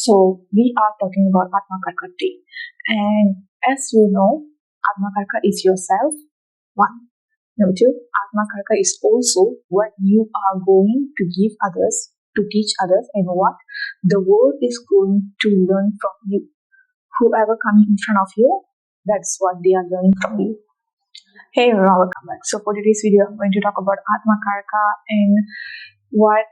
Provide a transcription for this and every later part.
So we are talking about AtmaKarka today. And as you know, AtmaKarka is yourself. One. Number two, AtmaKarka is also what you are going to give others, to teach others, and what the world is going to learn from you. Whoever coming in front of you, that's what they are learning from you. Hey everyone, welcome back. So for today's video, I'm going to talk about AtmaKarka and what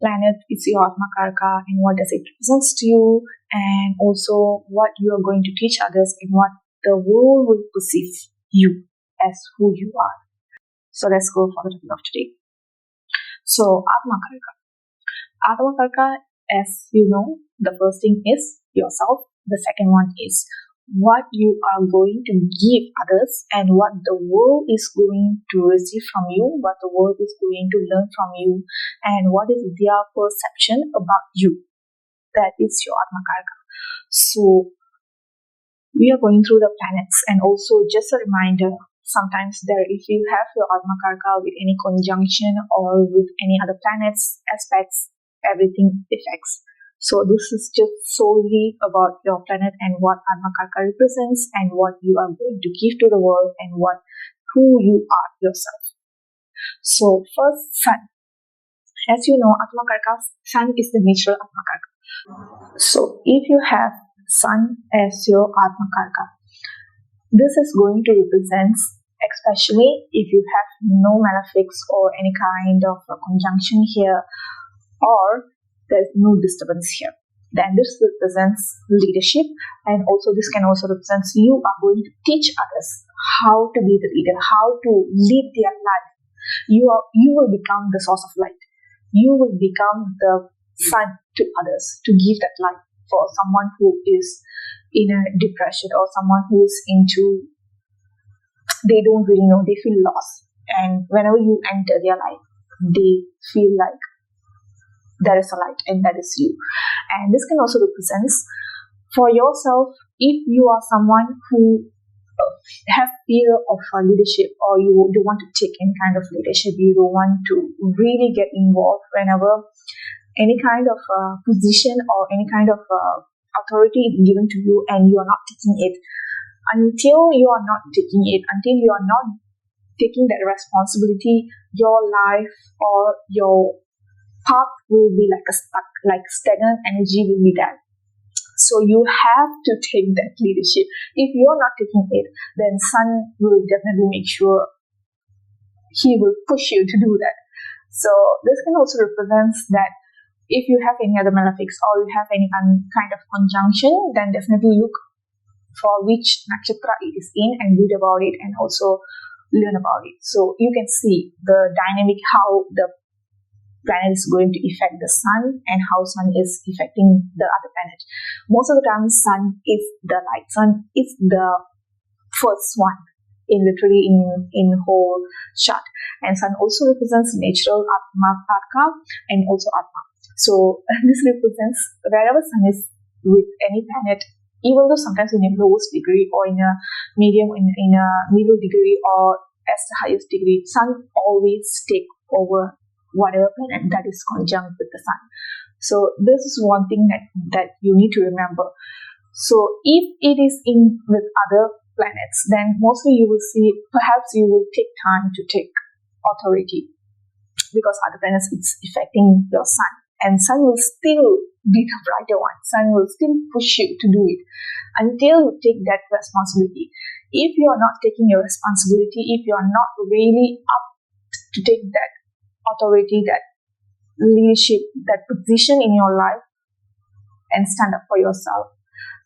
planet is your AtmaKarka and what does it represent to you, and also what you are going to teach others and what the world will perceive you as who you are. So let's go for the topic of today. So AtmaKarka. AtmaKarka, as you know, the first thing is yourself. The second one is what you are going to give others and what the world is going to receive from you, what the world is going to learn from you, and what is their perception about you. That is your AtmaKarka. So we are going through the planets, and also just a reminder, sometimes if you have your AtmaKarka with any conjunction or with any other planets, aspects, everything affects. So this is just solely about your planet and what AtmaKarka represents and what you are going to give to the world and who you are yourself. So first, Sun. As you know, AtmaKarka, Sun is the natural AtmaKarka. So if you have Sun as your AtmaKarka, this is going to represent, especially if you have no malefics or any kind of a conjunction here, or there's no disturbance here, then this represents leadership, and also this can also represent you are going to teach others how to be the leader, how to lead their life. You will become the source of light. You will become the sun to others, to give that light for someone who is in a depression or someone who is they don't really know, they feel lost, and whenever you enter their life, they feel like there is a light, and that is you. And this can also represent for yourself if you are someone who have fear of leadership, or you don't want to take any kind of leadership, you don't want to really get involved whenever any kind of position or any kind of authority is given to you and you are not taking it. Until you are not taking it, until you are not taking that responsibility, your life or your path will be like stagnant energy will be there. So you have to take that leadership. If you're not taking it, then Sun will definitely make sure he will push you to do that. So this can also represent that if you have any other malefics or you have any kind of conjunction, then definitely look for which nakshatra it is in and read about it and also learn about it. So you can see the dynamic, how the planet is going to affect the sun and how sun is affecting the other planet. Most of the time, sun is the light. Sun is the first one literally in whole chart. And sun also represents natural AtmaKarka and also Atma. So this represents wherever sun is with any planet, even though sometimes in a lowest degree or in a medium, in a middle degree or as the highest degree, sun always take over whatever planet that is conjunct with the sun. So this is one thing that you need to remember. So if it is in with other planets, then mostly you will see, perhaps you will take time to take authority, because other planets it's affecting your sun, and sun will still be the brighter one. Sun will still push you to do it until you take that responsibility. If you are not taking your responsibility, if you are not really up to take that authority, that leadership, that position in your life and stand up for yourself,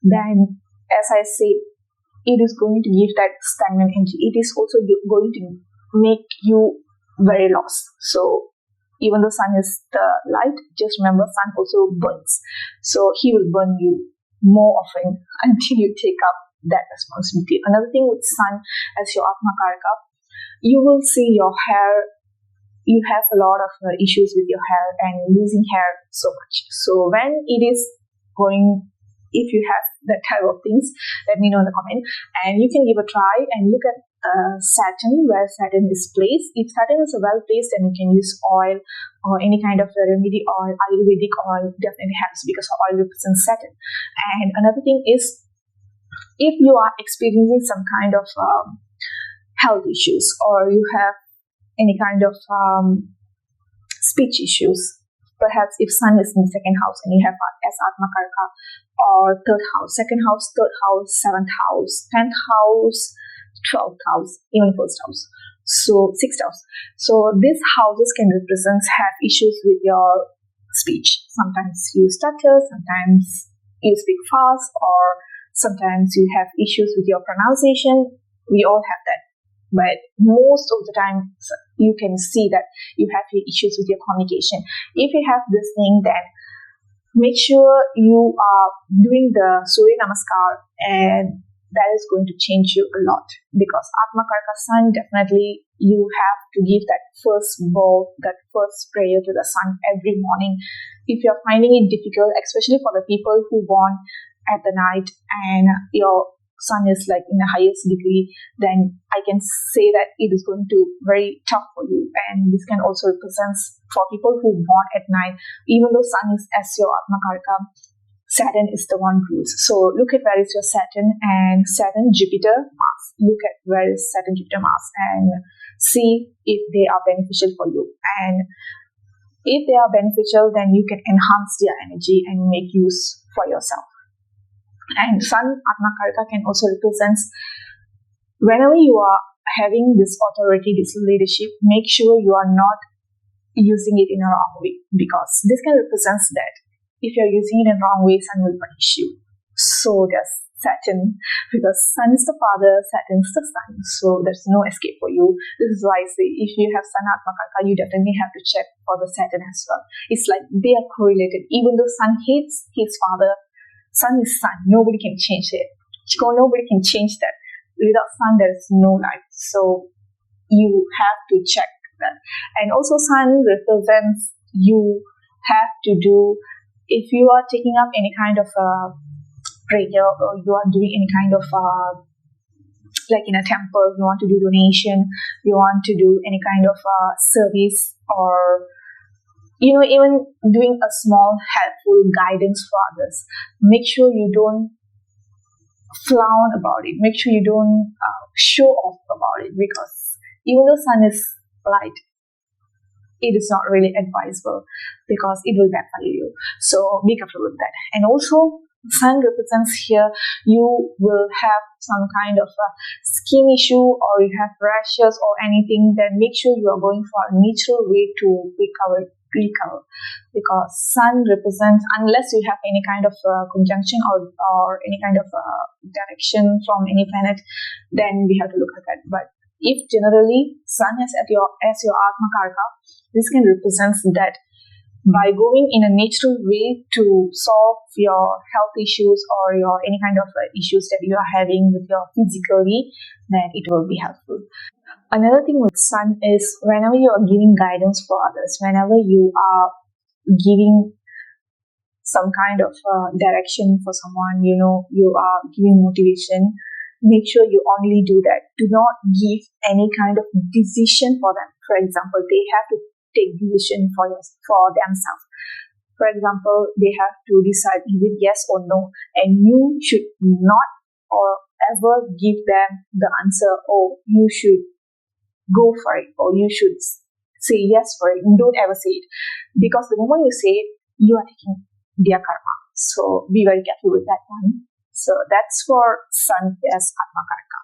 then as I said, it is going to give that stagnant energy. It is also going to make you very lost. So even though sun is the light, just remember sun also burns. So he will burn you more often until you take up that responsibility. Another thing with sun as your AtmaKarka, you will see your hair. You have a lot of issues with your hair and losing hair so much. So when it is going, if you have that type of things, let me know in the comment, and you can give a try and look at Saturn, where Saturn is placed. If Saturn is well placed, then you can use oil or any kind of remedy oil. Ayurvedic oil definitely helps because oil represents Saturn. And another thing is, if you are experiencing some kind of health issues, or you have any kind of speech issues, perhaps if Sun is in the second house and you have as AtmaKarka, or third house, second house, third house, seventh house, 10th house, 12th house, even first house, so sixth house. So these houses can represent have issues with your speech. Sometimes you stutter, sometimes you speak fast, or sometimes you have issues with your pronunciation. We all have that. But most of the time, you can see that you have issues with your communication. If you have this thing, then make sure you are doing the Surya Namaskar, and that is going to change you a lot. Because AtmaKarka Sun, definitely you have to give that first bow, that first prayer to the Sun every morning. If you're finding it difficult, especially for the people who born at the night and your Sun is like in the highest degree, then I can say that it is going to very tough for you. And this can also represent for people who born at night, even though Sun is as your AtmaKarka, Saturn is the one rules. So look at where is your Saturn, and Saturn, Jupiter, Mars. Look at where is Saturn, Jupiter, Mars, and see if they are beneficial for you. And if they are beneficial, then you can enhance their energy and make use for yourself. And Sun, AtmaKarka, can also represent whenever you are having this authority, this leadership, make sure you are not using it in a wrong way, because this can represent that if you're using it in a wrong way, Sun will punish you. So does Saturn, because Sun is the father, Saturn is the son, so there's no escape for you. This is why I say if you have Sun AtmaKarka, you definitely have to check for the Saturn as well. It's like they are correlated. Even though Sun hates his father, Sun is Sun. Nobody can change it. Nobody can change that. Without Sun, there is no life. So you have to check that. And also Sun represents you have to do, if you are taking up any kind of prayer, or you are doing any kind of like in a temple, you want to do donation, you want to do any kind of service, or even doing a small helpful guidance for others, make sure you don't frown about it. Make sure you don't show off about it, because even though Sun is light, it is not really advisable because it will backfire you. So be careful with that. And also, Sun represents here, you will have some kind of a skin issue, or you have rashes or anything, then make sure you are going for a natural way to recover, because Sun represents, unless you have any kind of conjunction or any kind of direction from any planet, then we have to look at that. But if generally Sun is as your AtmaKarka, this can represent that by going in a natural way to solve your health issues or your any kind of issues that you are having with your physically, then it will be helpful. Another thing with Sun is whenever you are giving guidance for others, whenever you are giving some kind of direction for someone, you are giving motivation, make sure you only do that. Do not give any kind of decision for them. For example, they have to take decision for themselves. For example, they have to decide either yes or no, and you should not or ever give them the answer, oh, you should go for it, or you should say yes for it. Don't ever say it, because the moment you say it, you are taking their karma. So be very careful with that one. So that's for Sun as AtmaKarka.